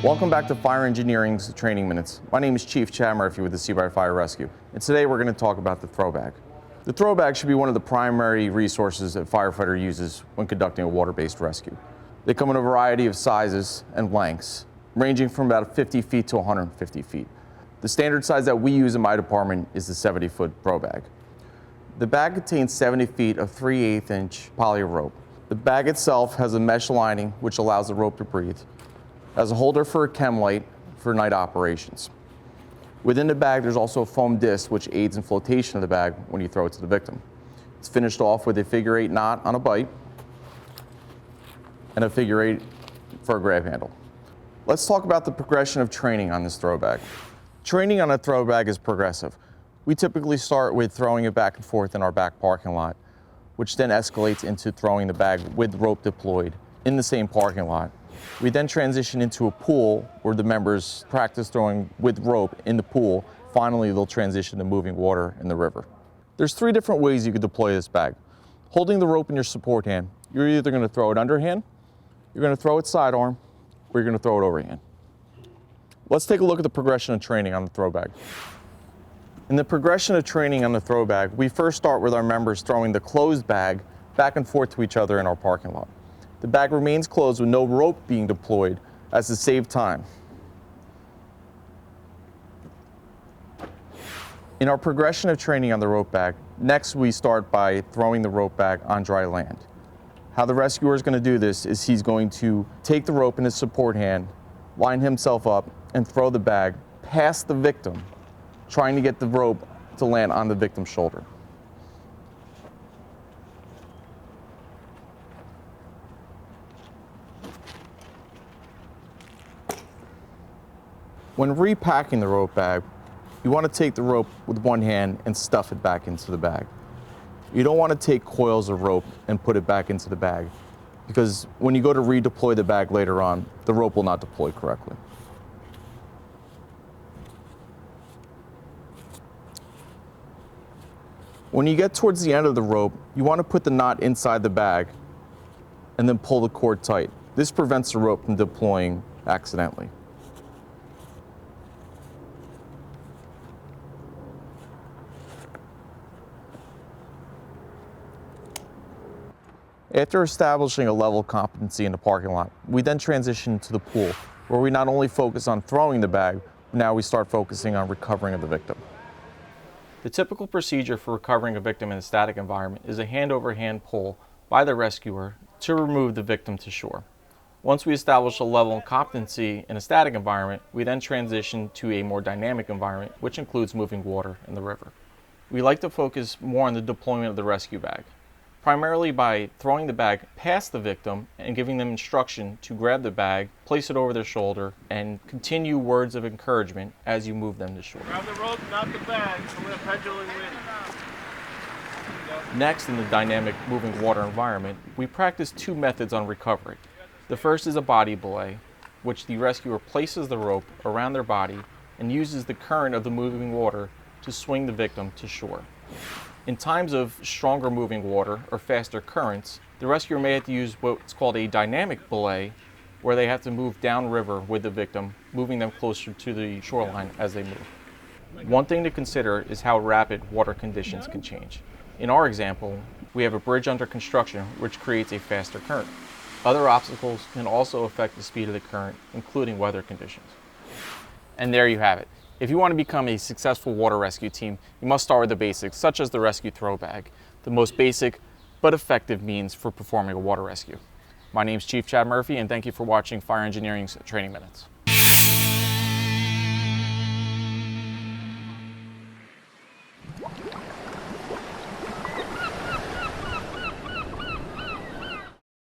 Welcome back to Fire Engineering's Training Minutes. My name is Chief Chad Murphy with the C by Fire Rescue, and today we're going to talk about the throw bag. The throw bag should be one of the primary resources that a firefighter uses when conducting a water-based rescue. They come in a variety of sizes and lengths, ranging from about 50 feet to 150 feet. The standard size that we use in my department is the 70-foot throw bag. The bag contains 70 feet of 3/8 inch poly rope. The bag itself has a mesh lining which allows the rope to breathe, as a holder for a chem light for night operations. Within the bag, there's also a foam disc which aids in flotation of the bag when you throw it to the victim. It's finished off with a figure-8 knot on a bight and a figure-8 for a grab handle. Let's talk about the progression of training on this throw bag. Training on a throw bag is progressive. We typically start with throwing it back and forth in our back parking lot, which then escalates into throwing the bag with rope deployed in the same parking lot. We then transition into a pool where the members practice throwing with rope in the pool. Finally, they'll transition to moving water in the river. There's 3 different ways you could deploy this bag. Holding the rope in your support hand, you're either going to throw it underhand, you're going to throw it sidearm, or you're going to throw it overhand. Let's take a look at the progression of training on the throw bag. In the progression of training on the throw bag, we first start with our members throwing the closed bag back and forth to each other in our parking lot. The bag remains closed with no rope being deployed as to save time. In our progression of training on the rope bag, next we start by throwing the rope bag on dry land. How the rescuer is going to do this is he's going to take the rope in his support hand, line himself up, and throw the bag past the victim, trying to get the rope to land on the victim's shoulder. When repacking the rope bag, you want to take the rope with one hand and stuff it back into the bag. You don't want to take coils of rope and put it back into the bag, because when you go to redeploy the bag later on, the rope will not deploy correctly. When you get towards the end of the rope, you want to put the knot inside the bag and then pull the cord tight. This prevents the rope from deploying accidentally. After establishing a level of competency in the parking lot, we then transition to the pool, where we not only focus on throwing the bag, but now we start focusing on recovering of the victim. The typical procedure for recovering a victim in a static environment is a hand-over-hand pull by the rescuer to remove the victim to shore. Once we establish a level of competency in a static environment, we then transition to a more dynamic environment, which includes moving water in the river. We like to focus more on the deployment of the rescue bag, primarily by throwing the bag past the victim and giving them instruction to grab the bag, place it over their shoulder, and continue words of encouragement as you move them to shore. Grab the rope, not the bag, so we're pendulum wind. Next, in the dynamic moving water environment, we practice 2 methods on recovery. The first is a body belay, which the rescuer places the rope around their body and uses the current of the moving water to swing the victim to shore. In times of stronger moving water or faster currents, the rescuer may have to use what's called a dynamic belay, where they have to move downriver with the victim, moving them closer to the shoreline as they move. One thing to consider is how rapid water conditions can change. In our example, we have a bridge under construction which creates a faster current. Other obstacles can also affect the speed of the current, including weather conditions. And there you have it. If you want to become a successful water rescue team, you must start with the basics, such as the rescue throw bag, the most basic but effective means for performing a water rescue. My name is Chief Chad Murphy, and thank you for watching Fire Engineering's Training Minutes.